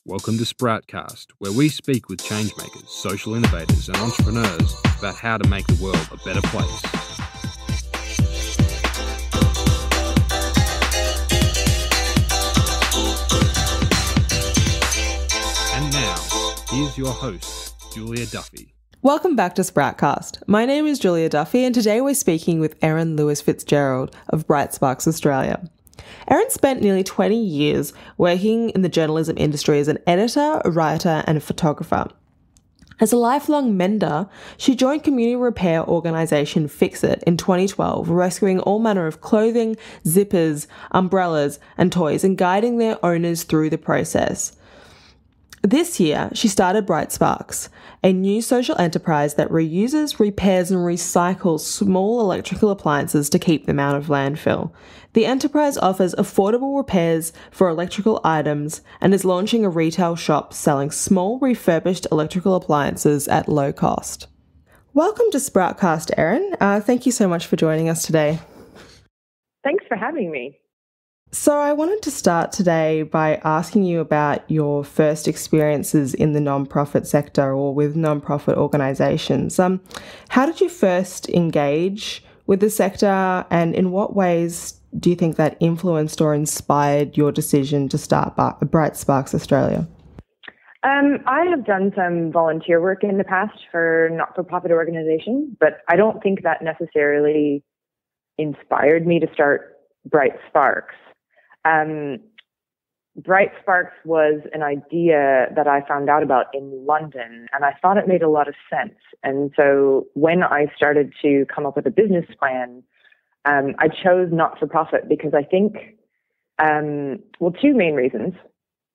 Welcome to Sproutcast, where we speak with changemakers, social innovators, and entrepreneurs about how to make the world a better place. And now, here's your host, Julia Duffy. Welcome back to Sproutcast. My name is Julia Duffy, and today we're speaking with Erin Lewis-Fitzgerald of Bright Sparks Australia. Erin spent nearly 20 years working in the journalism industry as an editor, a writer, and a photographer. As a lifelong mender, she joined community repair organisation Fix It in 2012, rescuing all manner of clothing, zippers, umbrellas, and toys and guiding their owners through the process. This year, she started Bright Sparks, a new social enterprise that reuses, repairs and recycles small electrical appliances to keep them out of landfill. The enterprise offers affordable repairs for electrical items and is launching a retail shop selling small refurbished electrical appliances at low cost. Welcome to Sproutcast, Erin. Thank you so much for joining us today. Thanks for having me. So I wanted to start today by asking you about your first experiences in the nonprofit sector or with nonprofit organisations. How did you first engage with the sector, and in what ways do you think that influenced or inspired your decision to start Bright Sparks Australia? I have done some volunteer work in the past for not-for-profit organizations, but I don't think that necessarily inspired me to start Bright Sparks. Bright Sparks was an idea that I found out about in London, and I thought it made a lot of sense. And so when I started to come up with a business plan, I chose not-for-profit because I think, two main reasons.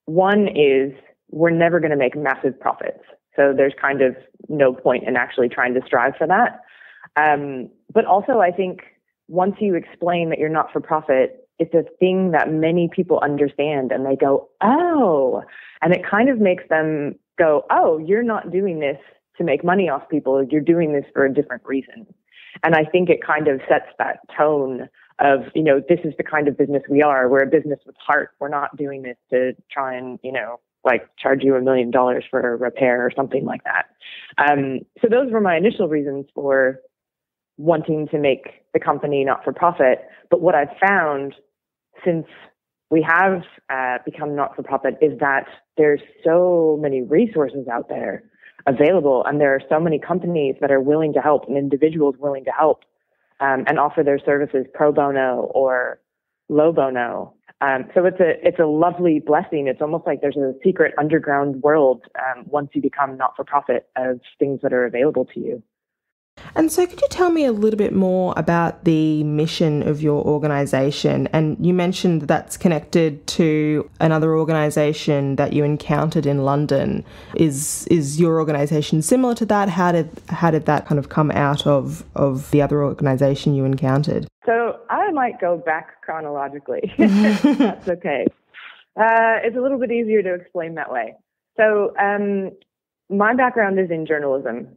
One is we're never going to make massive profits. So there's kind of no point in actually trying to strive for that. But also I think once you explain that you're not-for-profit, it's a thing that many people understand and they go, oh, and it kind of makes them go, oh, you're not doing this to make money off people. You're doing this for a different reason. And I think it kind of sets that tone of, this is the kind of business we are. We're a business with heart. We're not doing this to try and, charge you $1 million for a repair or something like that. So those were my initial reasons for wanting to make the company not for profit. But what I've found since we have become not-for-profit is that there's so many resources out there available, and there are so many companies that are willing to help and individuals willing to help and offer their services pro bono or low bono. So it's a lovely blessing. It's almost like there's a secret underground world once you become not-for-profit of things that are available to you. And so could you tell me a little bit more about the mission of your organisation? And you mentioned that's connected to another organisation that you encountered in London. Is your organisation similar to that? How did that kind of come out of the other organisation you encountered? So I might go back chronologically. That's okay. It's a little bit easier to explain that way. So my background is in journalism.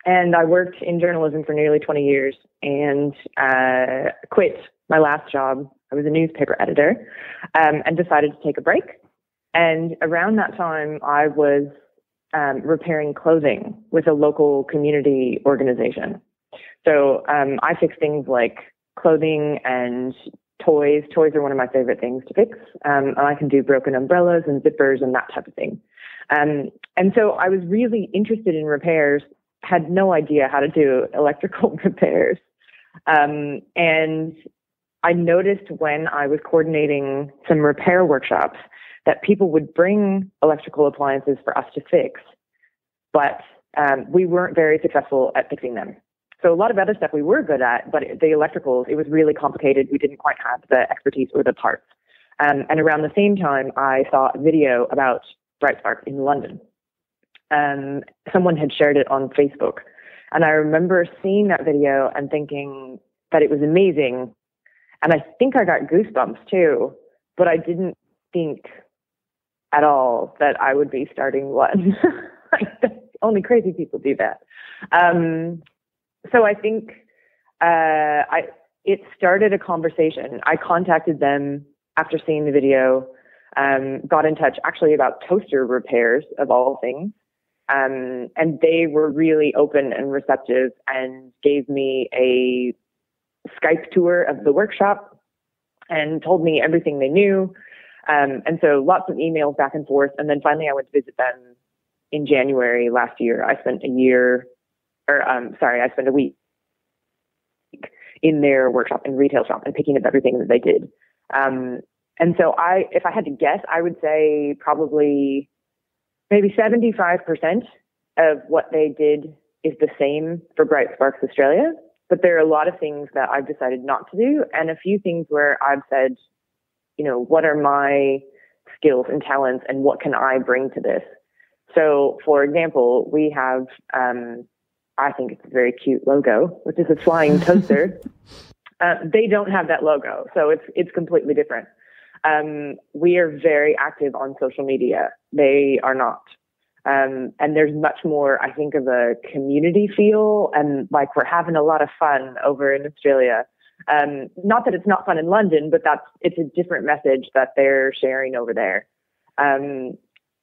And I worked in journalism for nearly 20 years and quit my last job. I was a newspaper editor and decided to take a break. And around that time, I was repairing clothing with a local community organization. So I fix things like clothing and toys. Toys are one of my favorite things to fix. I can do broken umbrellas and zippers and that type of thing. And so I was really interested in repairs, had no idea how to do electrical repairs. And I noticed when I was coordinating some repair workshops that people would bring electrical appliances for us to fix, but we weren't very successful at fixing them. So a lot of other stuff we were good at, but the electricals, it was really complicated. We didn't quite have the expertise or the parts. And around the same time, I saw a video about Bright Spark in London. Someone had shared it on Facebook. And I remember seeing that video and thinking that it was amazing. And I think I got goosebumps too, but I didn't think at all that I would be starting one. Only crazy people do that. So I think it started a conversation. I contacted them after seeing the video. got in touch actually about toaster repairs of all things. And they were really open and receptive and gave me a Skype tour of the workshop and told me everything they knew. And so lots of emails back and forth. And then finally I went to visit them in January last year. I spent a week in their workshop and retail shop and picking up everything that they did. And so if I had to guess, I would say probably maybe 75% of what they did is the same for Bright Sparks Australia. But there are a lot of things that I've decided not to do, and a few things where I've said, what are my skills and talents and what can I bring to this? So, for example, we have, I think it's a very cute logo, which is a flying toaster. They don't have that logo, so it's completely different. We are very active on social media. They are not. And there's much more, I think, of a community feel, and like we're having a lot of fun over in Australia. Not that it's not fun in London, but it's a different message that they're sharing over there. And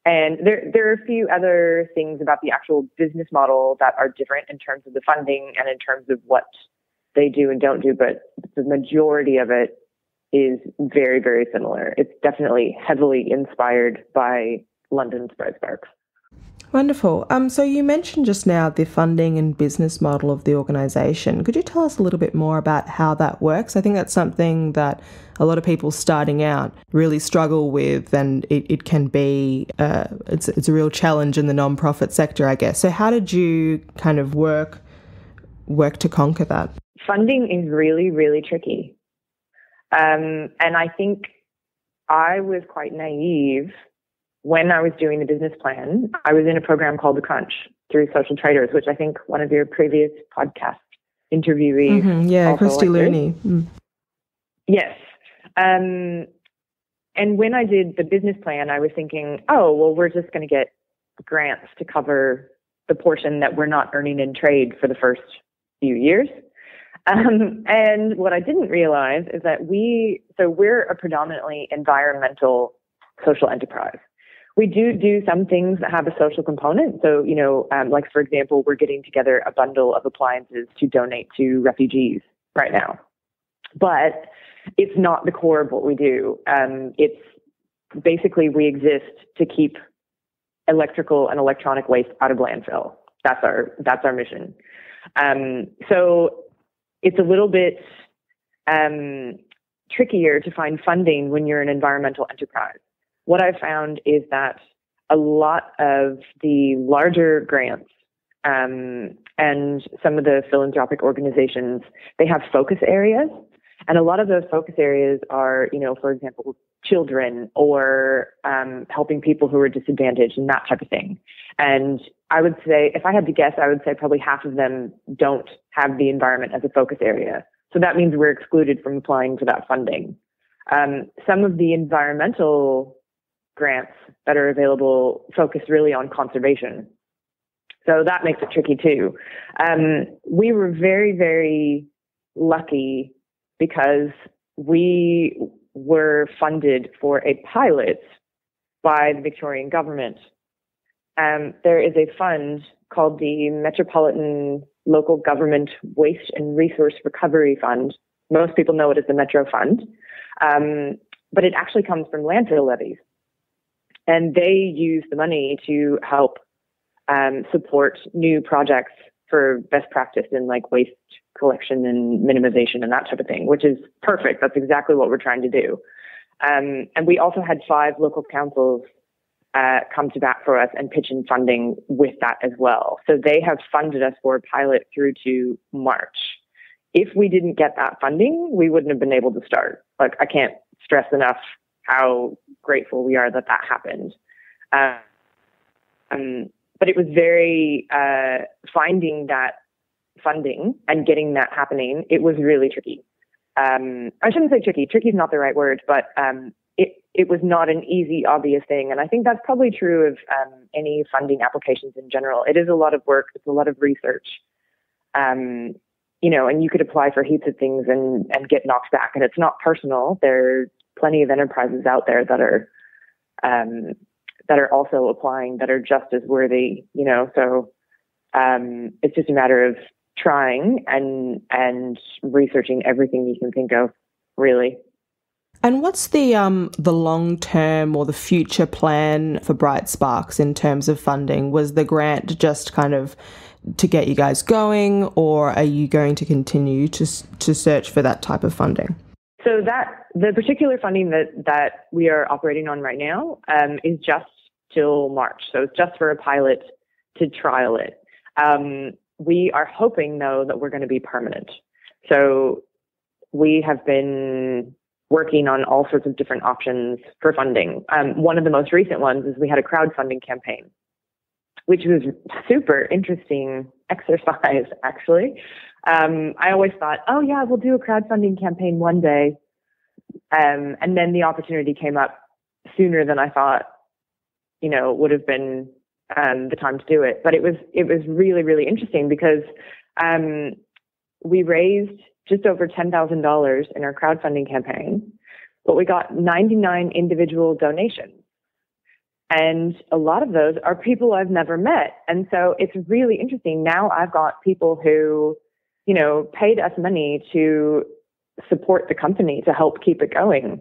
there are a few other things about the actual business model that are different in terms of the funding and in terms of what they do and don't do, but the majority of it is very, very similar. It's definitely heavily inspired by London's Bright Sparks. Wonderful. So you mentioned just now the funding and business model of the organisation. Could you tell us a little bit more about how that works? I think that's something that a lot of people starting out really struggle with, and it can be, it's a real challenge in the non-profit sector, I guess. So how did you kind of work to conquer that? Funding is really, really tricky. And I think I was quite naive when I was doing the business plan. I was in a program called The Crunch through Social Traders, which I think one of your previous podcast interviewees. Mm-hmm, yeah, Christy Looney. Yes. And when I did the business plan, I was thinking, we're just going to get grants to cover the portion that we're not earning in trade for the first few years. And what I didn't realize is that we're a predominantly environmental social enterprise. We do some things that have a social component. So, like, for example, we're getting together a bundle of appliances to donate to refugees right now. But it's not the core of what we do. It's basically we exist to keep electrical and electronic waste out of landfill. That's our mission. So it's a little bit trickier to find funding when you're an environmental enterprise. What I've found is that a lot of the larger grants and some of the philanthropic organizations, they have focus areas. And a lot of those focus areas are, for example, children or helping people who are disadvantaged and that type of thing. And I would say, if I had to guess, I would say probably half of them don't have the environment as a focus area. So that means we're excluded from applying for that funding. Some of the environmental grants that are available focus really on conservation. So that makes it tricky too. We were very, very lucky because we were funded for a pilot by the Victorian government. There is a fund called the Metropolitan Local Government Waste and Resource Recovery Fund. Most people know it as the Metro Fund, but it actually comes from landfill levies. And they use the money to help support new projects for best practice in like waste collection and minimization and that type of thing, which is perfect. That's exactly what we're trying to do. And we also had 5 local councils come to bat for us and pitch in funding with that as well. So they have funded us for a pilot through to March. If we didn't get that funding, we wouldn't have been able to start. Like, I can't stress enough how grateful we are that happened. But it was very, finding that funding and getting that happening, it was really tricky. I shouldn't say tricky. Tricky is not the right word, but it was not an easy, obvious thing. And I think that's probably true of any funding applications in general. It is a lot of work. It's a lot of research. And you could apply for heaps of things and get knocked back. And it's not personal. There's plenty of enterprises out there that are that are also applying that are just as worthy, so it's just a matter of trying and researching everything you can think of, really. And what's the long term or the future plan for Bright Sparks in terms of funding? Was the grant just kind of to get you guys going, or are you going to continue to search for that type of funding? So the particular funding that we are operating on right now is just till March. So it's just for a pilot to trial it. We are hoping, though, that we're going to be permanent. So we have been working on all sorts of different options for funding. One of the most recent ones is we had a crowdfunding campaign, which was super interesting exercise, actually. I always thought, oh yeah, we'll do a crowdfunding campaign one day. And then the opportunity came up sooner than I thought, would have been the time to do it. But it was really, really interesting because we raised just over $10,000 in our crowdfunding campaign, but we got 99 individual donations. And a lot of those are people I've never met. And so it's really interesting. Now I've got people who, paid us money to support the company to help keep it going,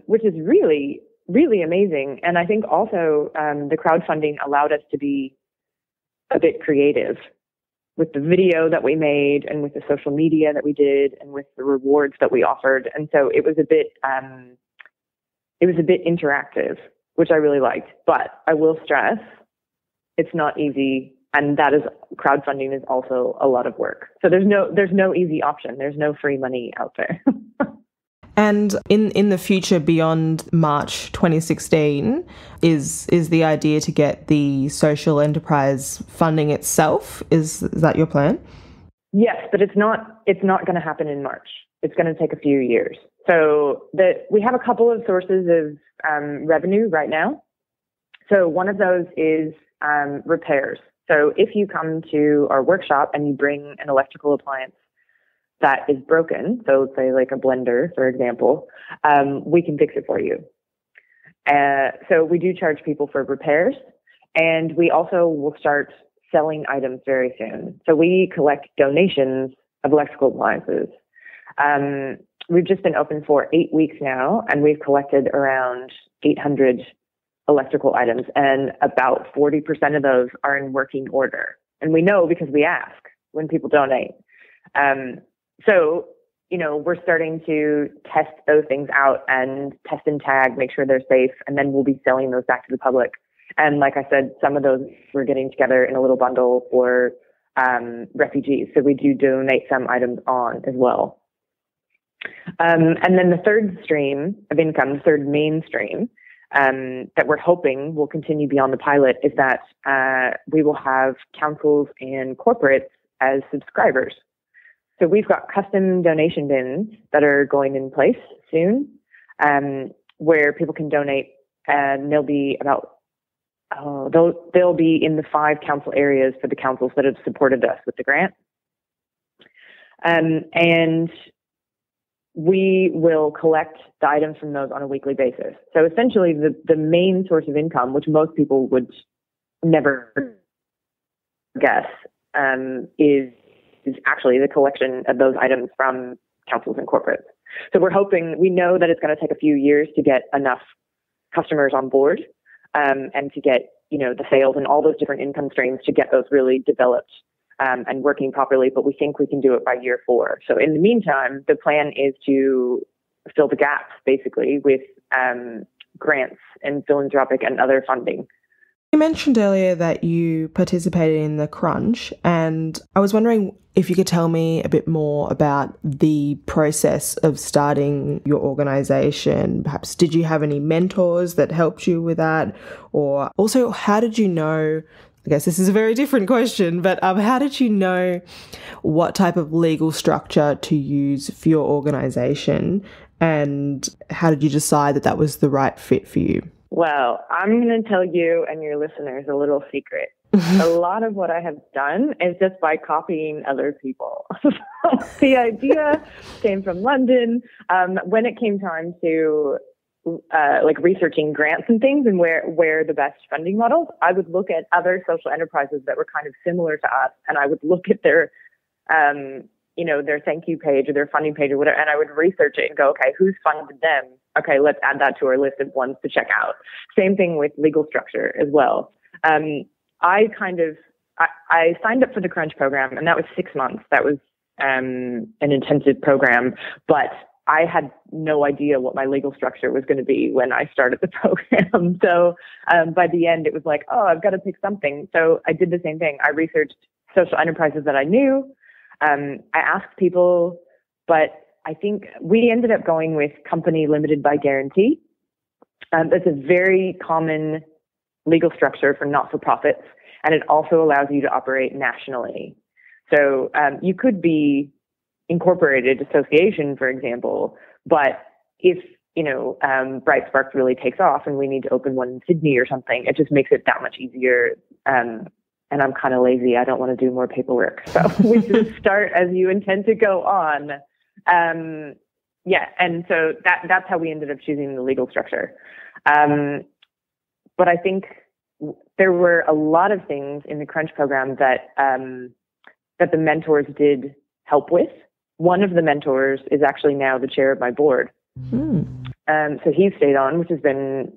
which is really, really amazing. And I think also the crowdfunding allowed us to be a bit creative with the video that we made and with the social media that we did and with the rewards that we offered. And so it was a bit interactive, which I really liked. But I will stress, it's not easy. And crowdfunding is also a lot of work. So there's no easy option. There's no free money out there. And in the future, beyond March 2016, is the idea to get the social enterprise funding itself? Is that your plan? Yes, but it's not going to happen in March. It's going to take a few years. So we have a couple of sources of revenue right now. So one of those is repairs. So if you come to our workshop and you bring an electrical appliance that is broken, so say like a blender, for example, we can fix it for you. So we do charge people for repairs, and we also will start selling items very soon. So we collect donations of electrical appliances. We've just been open for 8 weeks now, and we've collected around 800 electrical items, and about 40% of those are in working order. And we know because we ask when people donate. So, we're starting to test those things out and test and tag, make sure they're safe, and then we'll be selling those back to the public. And like I said, some of those we're getting together in a little bundle for refugees. So we do donate some items on as well. And then the third stream of income, the third mainstream, that we're hoping will continue beyond the pilot is that we will have councils and corporates as subscribers. So we've got custom donation bins that are going in place soon, where people can donate, and they'll be they'll be in the 5 council areas for the councils that have supported us with the grant. And we will collect the items from those on a weekly basis. So essentially the main source of income, which most people would never guess, is actually the collection of those items from councils and corporates. So we know that it's going to take a few years to get enough customers on board, and to get, the sales and all those different income streams to get those really developed and working properly. But we think we can do it by year 4. So in the meantime, the plan is to fill the gaps basically with grants and philanthropic and other funding. You mentioned earlier that you participated in the Crunch, and I was wondering if you could tell me a bit more about the process of starting your organisation. Perhaps did you have any mentors that helped you with that? Or also, how did you know, I guess this is a very different question, but how did you know what type of legal structure to use for your organisation, and how did you decide that that was the right fit for you? Well, I'm going to tell you and your listeners a little secret. A lot of what I have done is just by copying other people. The idea came from London. When it came time to like researching grants and things and where the best funding models, I would look at other social enterprises that were kind of similar to us, and I would look at their their thank you page or their funding page or whatever, and I would research it and go, okay, who's funded them? Okay, let's add that to our list of ones to check out. Same thing with legal structure as well. I signed up for the Crunch program, and that was 6 months. That was an intensive program, but I had no idea what my legal structure was going to be when I started the program. So by the end, it was like, oh, I've got to pick something. So I did the same thing. I researched social enterprises that I knew. I asked people, but I think we ended up going with company limited by guarantee. That's a very common legal structure for not-for-profits, and it also allows you to operate nationally. So you could be incorporated association, for example, but if, Bright Sparks really takes off and we need to open one in Sydney or something, it just makes it that much easier. And I'm kind of lazy. I don't want to do more paperwork. So we just start as you intend to go on. And so that's how we ended up choosing the legal structure. But I think there were a lot of things in the Crunch program that the mentors did help with. One of the mentors is actually now the chair of my board. So he's stayed on, which has been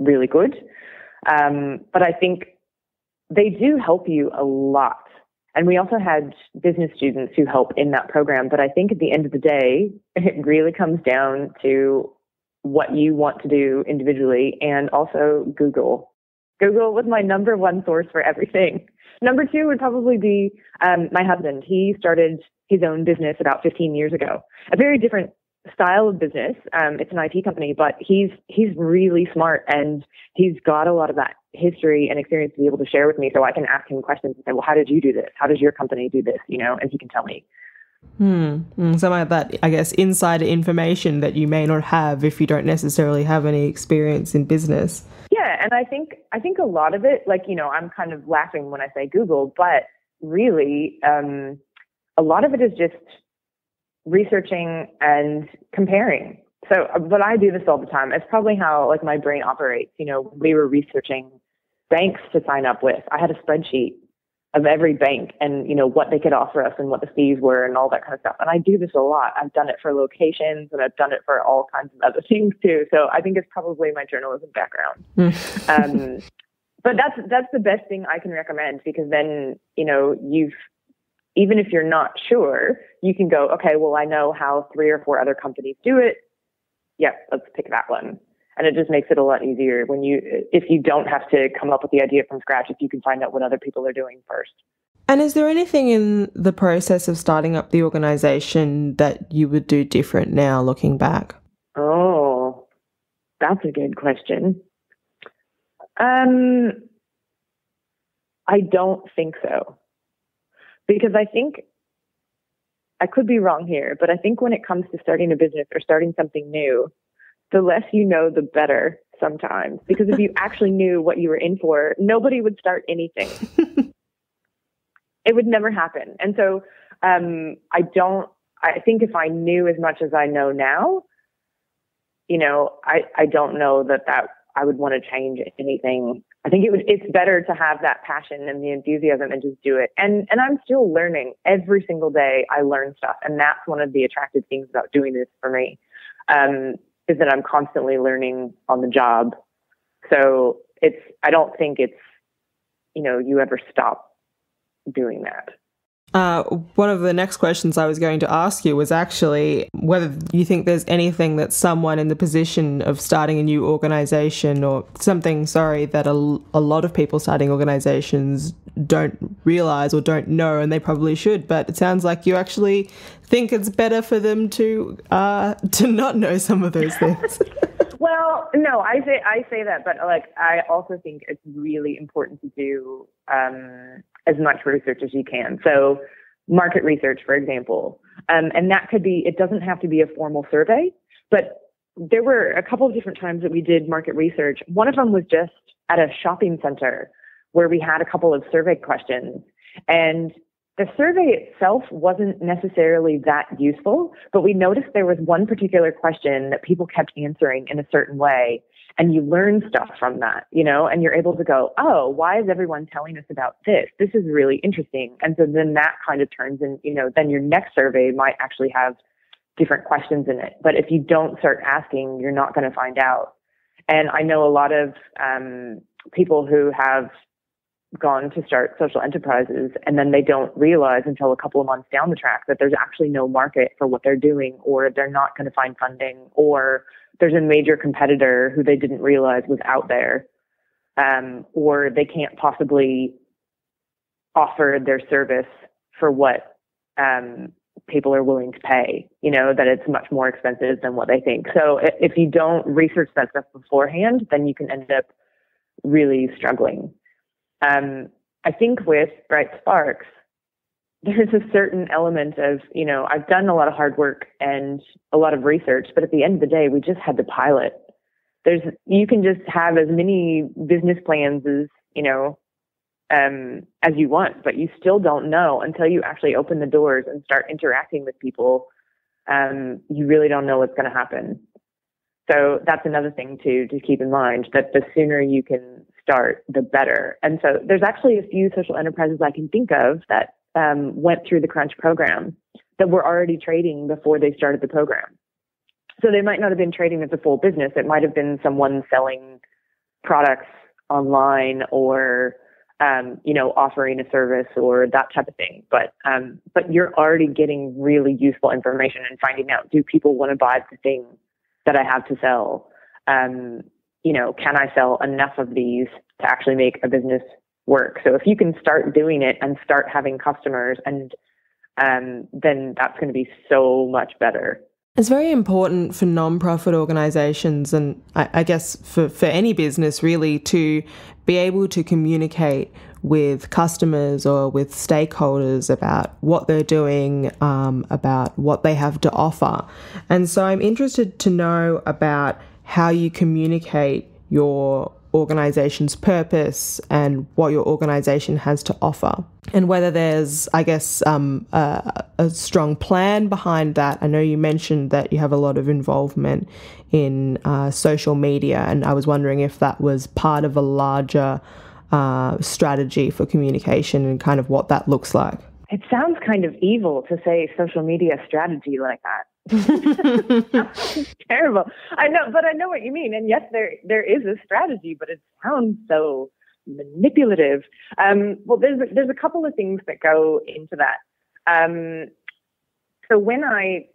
really good. But I think they do help you a lot. And we also had business students who help in that program. But I think at the end of the day, it really comes down to what you want to do individually, and also Google. Google was my number one source for everything. Number two would probably be my husband. He started his own business about 15 years ago. A very different style of business. It's an IT company, but he's really smart, and he's got a lot of that history and experience to be able to share with me, so I can ask him questions and say, well, how did you do this? How does your company do this? And he can tell me. Some of that, I guess, insider information that you may not have if you don't necessarily have any experience in business. Yeah, and I think a lot of it, I'm kind of laughing when I say Google, but really, a lot of it is just researching and comparing. So, but I do this all the time. It's probably how my brain operates. We were researching banks to sign up with. I had a spreadsheet of every bank and, what they could offer us and what the fees were and all that kind of stuff. And I do this a lot. I've done it for locations, and I've done it for all kinds of other things too. So I think it's probably my journalism background. But that's the best thing I can recommend, because then, even if you're not sure, you can go, okay, well, I know how 3 or 4 other companies do it. Yeah, let's pick that one. And it just makes it a lot easier if you don't have to come up with the idea from scratch, if you can find out what other people are doing first. And is there anything in the process of starting up the organisation that you would do different now, looking back? Oh, that's a good question. I don't think so. Because I think, I could be wrong here, but I think when it comes to starting a business or starting something new, the less you know, the better sometimes. Because if you actually knew what you were in for, nobody would start anything. It would never happen. And so I think if I knew as much as I know now, I don't know that I would want to change anything. I think it's better to have that passion and the enthusiasm and just do it. And I'm still learning. Every single day I learn stuff. And that's one of the attractive things about doing this for me, is that I'm constantly learning on the job. So I don't think it's, you ever stop doing that. One of the next questions I was going to ask you was actually whether you think there's anything that someone in the position of starting a new organisation or something, that a lot of people starting organisations don't realise or don't know, and they probably should. But it sounds like you actually think it's better for them to not know some of those things. Well, no, I say that, but I also think it's really important to do as much research as you can. So market research, for example, and that could be, it doesn't have to be a formal survey, but there were a couple of different times that we did market research. One of them was just at a shopping center where we had a couple of survey questions, and the survey itself wasn't necessarily that useful, but we noticed there was one particular question that people kept answering in a certain way. And you learn stuff from that, and you're able to go, oh, why is everyone telling us about this? This is really interesting. And so then that kind of turns in, then your next survey might actually have different questions in it. But if you don't start asking, you're not going to find out. And I know a lot of people who have gone to start social enterprises, and then they don't realize until a couple of months down the track that there's actually no market for what they're doing, or they're not going to find funding, or there's a major competitor who they didn't realize was out there, or they can't possibly offer their service for what people are willing to pay, that it's much more expensive than what they think. So if you don't research that stuff beforehand, then you can end up really struggling. I think with Bright Sparks, there's a certain element of, I've done a lot of hard work and a lot of research, but at the end of the day, we just had to pilot. You can just have as many business plans as you want, but you still don't know until you actually open the doors and start interacting with people. You really don't know what's going to happen. So that's another thing to keep in mind, that the sooner you can start, the better. And so there's actually a few social enterprises I can think of that went through the Crunch program that were already trading before they started the program. So they might not have been trading as a full business. It might have been someone selling products online, or offering a service, or that type of thing. But you're already getting really useful information and finding out, do people want to buy the thing that I have to sell? Can I sell enough of these to actually make a business work? So if you can start doing it and start having customers, and then that's going to be so much better. It's very important for non-profit organisations, and I guess for any business really, to be able to communicate with customers or with stakeholders about what they're doing, about what they have to offer. And so I'm interested to know about how you communicate your organisation's purpose and what your organisation has to offer, and whether there's, I guess, a strong plan behind that. I know you mentioned that you have a lot of involvement in social media, and I was wondering if that was part of a larger strategy for communication and kind of what that looks like. It sounds kind of evil to say social media strategy like that. It's terrible. I know, but I know what you mean. And yes, there is a strategy, but it sounds so manipulative. Well, there's a couple of things that go into that. So when I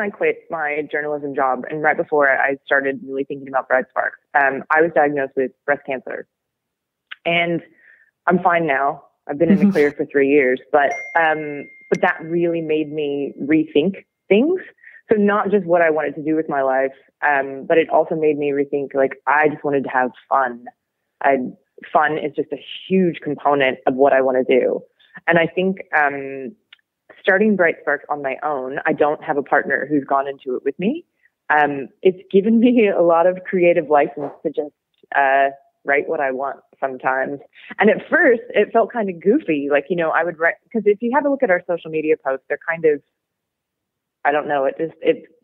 quit my journalism job, and right before I started really thinking about Bright Sparks, I was diagnosed with breast cancer, and I'm fine now. I've been in the clear for 3 years, but that really made me rethink things. So not just what I wanted to do with my life, but it also made me rethink, I just wanted to have fun. Fun is just a huge component of what I want to do. And I think starting Bright Sparks on my own, I don't have a partner who's gone into it with me. It's given me a lot of creative license to just write what I want sometimes. And at first it felt kind of goofy. I would write, because if you have a look at our social media posts, they're kind of, I don't know,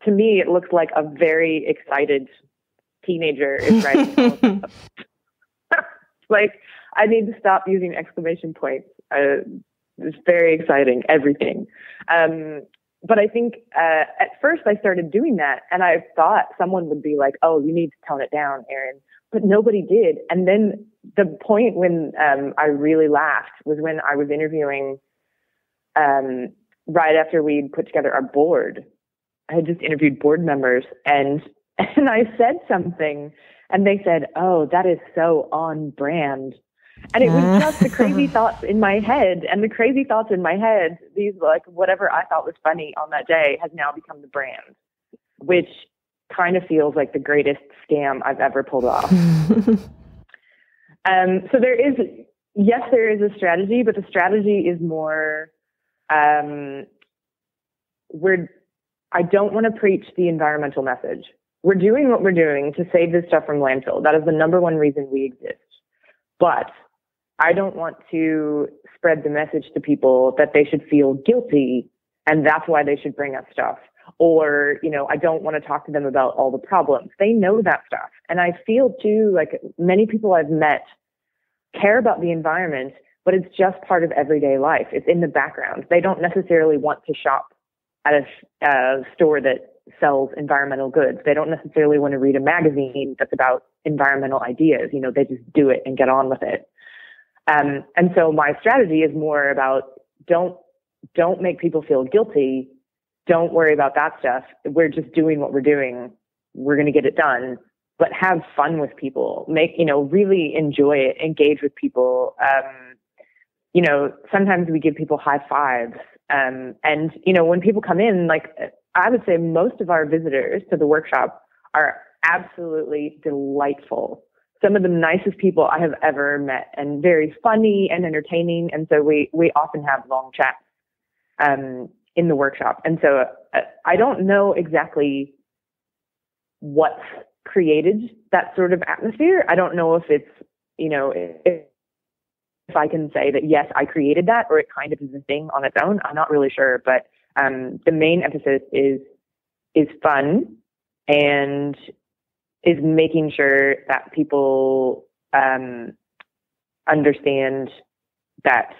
to me, it looks like a very excited teenager is writing. I need to stop using exclamation points. It's very exciting, everything. But I think at first I started doing that, and I thought someone would be like, oh, you need to tone it down, Erin. But nobody did. And then the point when I really laughed was when I was interviewing right after we'd put together our board. I had just interviewed board members, and I said something, and they said, oh, that is so on brand. And it was just the crazy thoughts in my head, and the crazy thoughts in my head, these whatever I thought was funny on that day has now become the brand, which kind of feels like the greatest scam I've ever pulled off. So there is a strategy, but the strategy is more, I don't want to preach the environmental message. We're doing what we're doing to save this stuff from landfill. That is the number one reason we exist. But I don't want to spread the message to people that they should feel guilty and that's why they should bring us stuff. Or, I don't want to talk to them about all the problems. They know that stuff. And I feel too, like many people I've met care about the environment, but it's just part of everyday life. It's in the background. They don't necessarily want to shop at a store that sells environmental goods. They don't necessarily want to read a magazine that's about environmental ideas. They just do it and get on with it. And so my strategy is more about don't make people feel guilty. Don't worry about that stuff. We're just doing what we're doing. We're going to get it done, but have fun with people. Really enjoy it. Engage with people. Sometimes we give people high fives. And when people come in, like I would say most of our visitors to the workshop are absolutely delightful. Some of the nicest people I have ever met, and very funny and entertaining. And so we often have long chats in the workshop. And so I don't know exactly what's created that sort of atmosphere. I don't know if it's, if I can say that, yes, I created that, or it kind of is a thing on its own. I'm not really sure. But the main emphasis is fun and is making sure that people understand that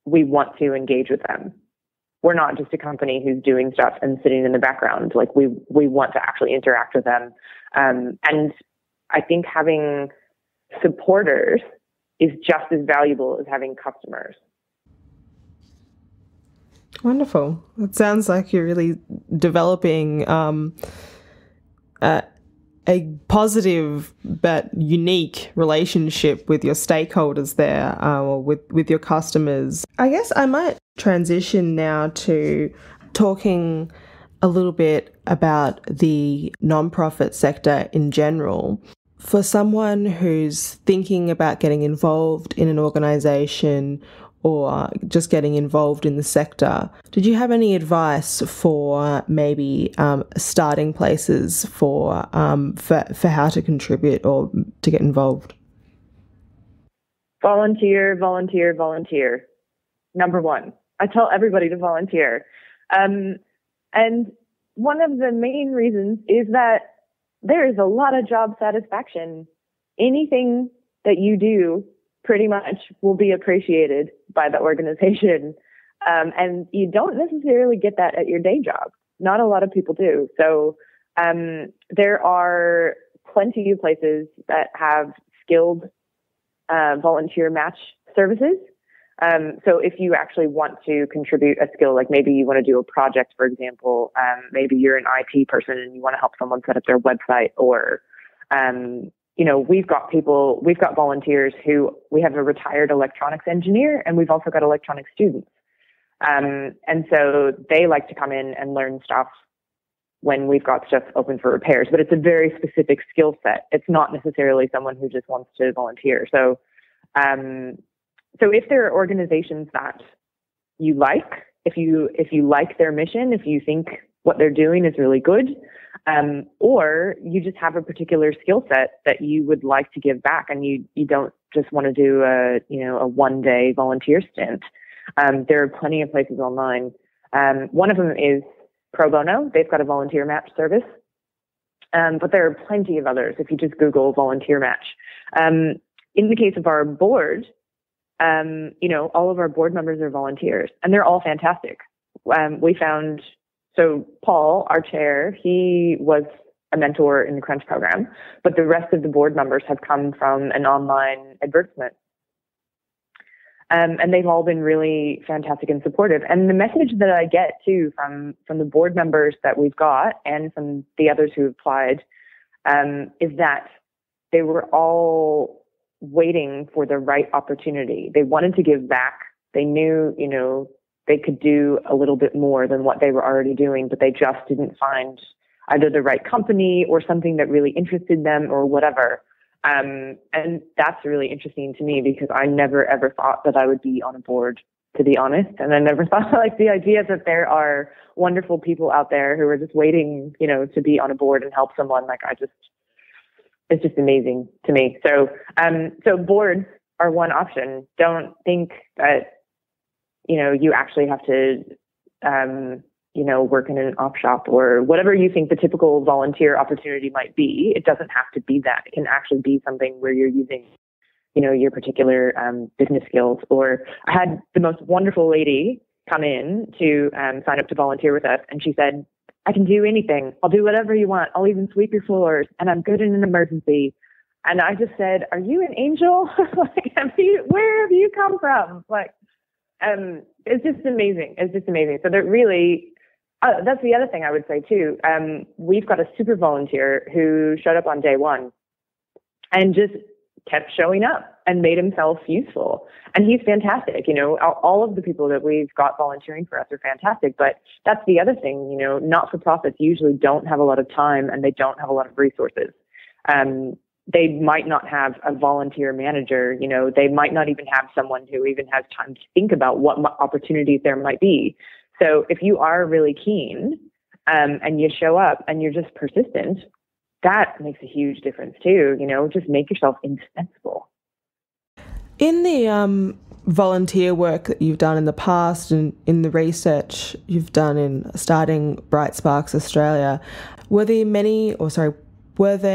we want to engage with them. We're not just a company who's doing stuff and sitting in the background. Like we want to actually interact with them. And I think having supporters is just as valuable as having customers. Wonderful. It sounds like you're really developing a positive but unique relationship with your stakeholders there, or with your customers. I guess I might transition now to talking a little bit about the nonprofit sector in general. For someone who's thinking about getting involved in an organisation or just getting involved in the sector, did you have any advice for maybe starting places for how to contribute or to get involved? Volunteer, volunteer, volunteer. Number one, I tell everybody to volunteer. And one of the main reasons is that there is a lot of job satisfaction. Anything that you do pretty much will be appreciated by the organization. And you don't necessarily get that at your day job. Not a lot of people do. So there are plenty of places that have skilled volunteer match services. So if you actually want to contribute a skill, like maybe you want to do a project, for example, maybe you're an IT person and you want to help someone set up their website, or, we've got volunteers we have a retired electronics engineer, and we've also got electronics students. And so they like to come in and learn stuff when we've got stuff open for repairs, but it's a very specific skill set. It's not necessarily someone who just wants to volunteer. So if there are organizations that you like, if you like their mission, if you think what they're doing is really good, or you just have a particular skill set that you would like to give back, and you don't just want to do a one-day volunteer stint, there are plenty of places online. One of them is Pro Bono. They've got a volunteer match service, but there are plenty of others if you just Google volunteer match. In the case of our board, all of our board members are volunteers, and they're all fantastic. So Paul, our chair, he was a mentor in the Crunch program, but the rest of the board members have come from an online advertisement. And they've all been really fantastic and supportive. And the message that I get too from the board members that we've got and from the others who applied, is that they were all waiting for the right opportunity. They wanted to give back. They knew, they could do a little bit more than what they were already doing, but they just didn't find either the right company or something that really interested them or whatever. And that's really interesting to me, because I never ever thought that I would be on a board, to be honest. And I never thought, like, the idea that there are wonderful people out there who are just waiting, to be on a board and help someone. Like, it's just amazing to me. So boards, are one option. Don't think that, you actually have to, work in an op shop or whatever you think the typical volunteer opportunity might be. It doesn't have to be that. It can actually be something where you're using, your particular business skills. Or I had the most wonderful lady come in to sign up to volunteer with us, and she said, I can do anything. I'll do whatever you want. I'll even sweep your floors, and I'm good in an emergency. And I just said, are you an angel? Where have you come from? It's just amazing. It's just amazing. So that really, that's the other thing I would say too. We've got a super volunteer who showed up on day one and just kept showing up and made himself useful. And he's fantastic. All of the people that we've got volunteering for us are fantastic. But that's the other thing, not-for-profits usually don't have a lot of time and they don't have a lot of resources. They might not have a volunteer manager, they might not even have someone who even has time to think about what opportunities there might be. So if you are really keen and you show up and you're just persistent, that makes a huge difference too. Just make yourself indispensable. In the volunteer work that you've done in the past and in the research you've done in starting Bright Sparks Australia, were there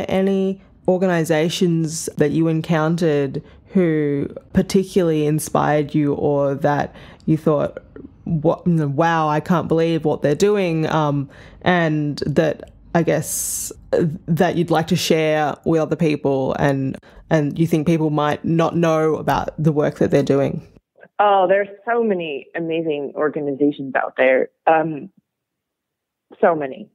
any organisations that you encountered who particularly inspired you, or that you thought, wow, I can't believe what they're doing, and that I guess that you'd like to share with other people and you think people might not know about the work that they're doing? Oh, there's so many amazing organizations out there. So many.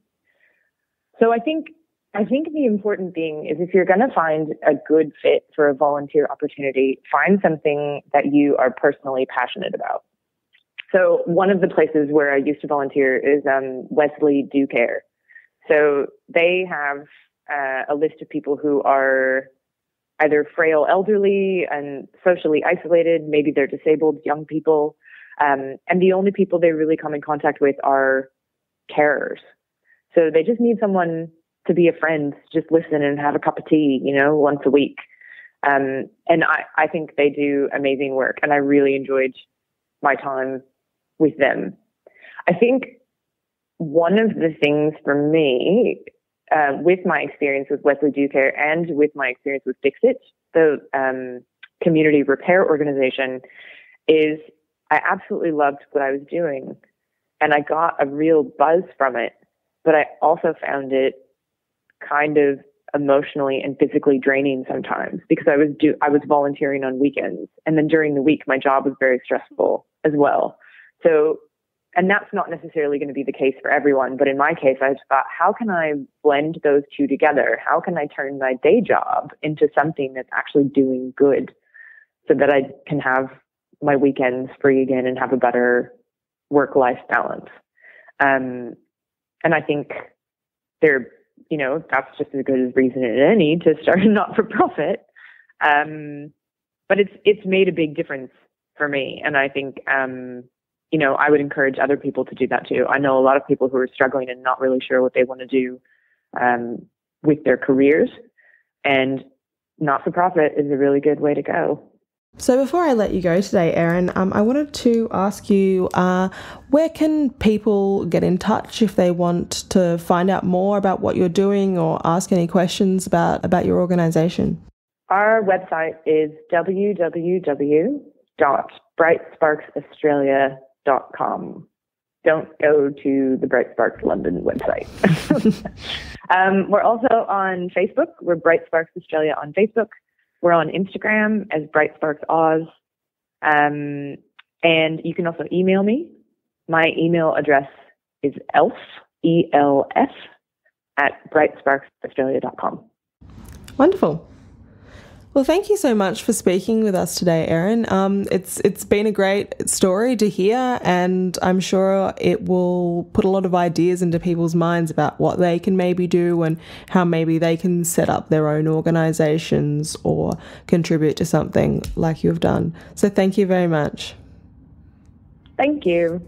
So I think the important thing is, if you're going to find a good fit for a volunteer opportunity, find something that you are personally passionate about. So one of the places where I used to volunteer is Wesley Do Care. So they have a list of people who are either frail elderly and socially isolated, maybe they're disabled young people, and the only people they really come in contact with are carers. So they just need someone to be a friend, just listen and have a cup of tea, once a week. And I think they do amazing work, and I really enjoyed my time with them. I think one of the things for me, with my experience with Wesley Do Care and with my experience with Fix It, the community repair organization, is I absolutely loved what I was doing, and I got a real buzz from it, but I also found it kind of emotionally and physically draining sometimes, because I was volunteering on weekends, and then during the week my job was very stressful as well. So, and that's not necessarily going to be the case for everyone, but in my case, I just thought, how can I blend those two together? How can I turn my day job into something that's actually doing good, so that I can have my weekends free again and have a better work-life balance? And I think that's just as good a reason as any to start a not-for-profit. But it's made a big difference for me. And I think, I would encourage other people to do that too. I know a lot of people who are struggling and not really sure what they want to do with their careers, and not-for-profit is a really good way to go. So before I let you go today, Erin, I wanted to ask you, where can people get in touch if they want to find out more about what you're doing or ask any questions about your organisation? Our website is www.brightsparksaustralia.com. Don't go to the Bright Sparks London website. We're also on Facebook. We're Bright Sparks Australia on Facebook. We're on Instagram as Bright Sparks Oz. And you can also email me. My email address is elf, E-L-F, at brightsparksaustralia.com. Wonderful. Well, thank you so much for speaking with us today, Erin. It's been a great story to hear, and I'm sure it will put a lot of ideas into people's minds about what they can maybe do and how maybe they can set up their own organisations or contribute to something like you've done. So thank you very much. Thank you.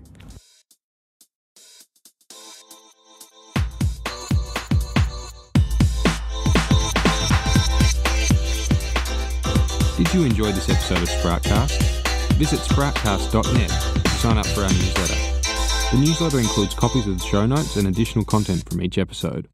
The Did you enjoy this episode of Sproutcast? Visit sproutcast.net to sign up for our newsletter. The newsletter includes copies of the show notes and additional content from each episode.